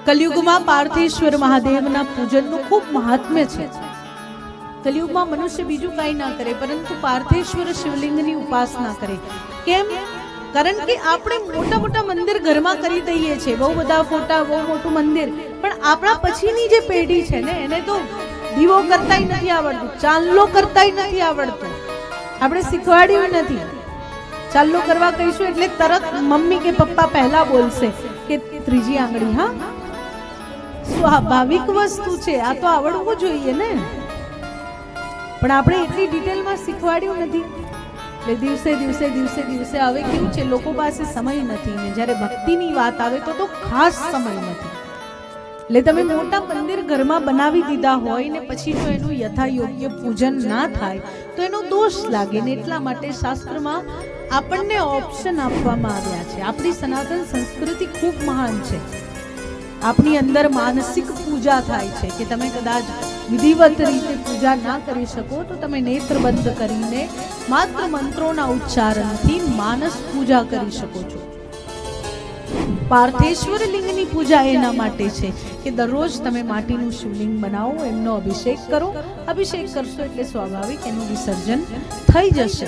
કલયુગમાં પાર્થેશ્વર મહાદેવના પૂજનનું ખૂબ મહાત્મ્ય છે. કલયુગમાં મનુષ્ય બીજું કાંઈ ના કરે પરંતુ પાર્થેશ્વર શિવલિંગની ઉપાસના કરે. કેમ? કારણ કે આપણે મોટા મોટા મંદિર ઘરમાં કરી દઈએ છીએ, બહુ બધા ફોટા, બહુ મોટું મંદિર, પણ આપણા પછીની જે પેઢી છે ને એને તો દીવો કરતાય નથી આવડતું, ચાંદલો કરતાય નથી આવડતું. આપણે શીખવાડ્યું નથી. ચાંદલો કરવા કહીશું એટલે તરત મમ્મી કે પપ્પા પહેલા બોલશે કે ત્રીજી આંગળી. હા, સ્વાભાવિક વસ્તુ છે, આ તો આવડવું જોઈએ ને. પણ આપણે એટલી ડિટેલમાં શીખવાડ્યું નથી. એટલે દિવસે દિવસે દિવસે દિવસે હવે કેવું છે, લોકો પાસે સમય નથી ને જ્યારે ભક્તિની વાત આવે તો ખાસ સમય નથી. એટલે તમે મોટા મંદિર ઘરમાં બનાવી દીધા હોય ને પછી જો એનું યથા યોગ્ય પૂજન ના થાય તો એનો દોષ લાગે ને. એટલા માટે શાસ્ત્રમાં આપણને ઓપ્શન આપવામાં આવ્યા છે. આપણી સનાતન સંસ્કૃતિ ખૂબ મહાન છે. આપણી અંદર માનસિક પૂજા થાય છે કે તમે કદાચ વિધિવત રીતે પૂજા ના કરી શકો તો તમે નેત્ર બંધ કરીને માત્ર મંત્રોના ઉચ્ચારણથી માનસ પૂજા કરી શકો છો. પાર્થેશ્વર લિંગની પૂજા એના માટે છે કે દરરોજ તમે માટીનું શિવલિંગ બનાવો, એમનો અભિષેક કરો. અભિષેક કરશો એટલે સ્વાભાવિક એનું વિસર્જન થઈ જશે.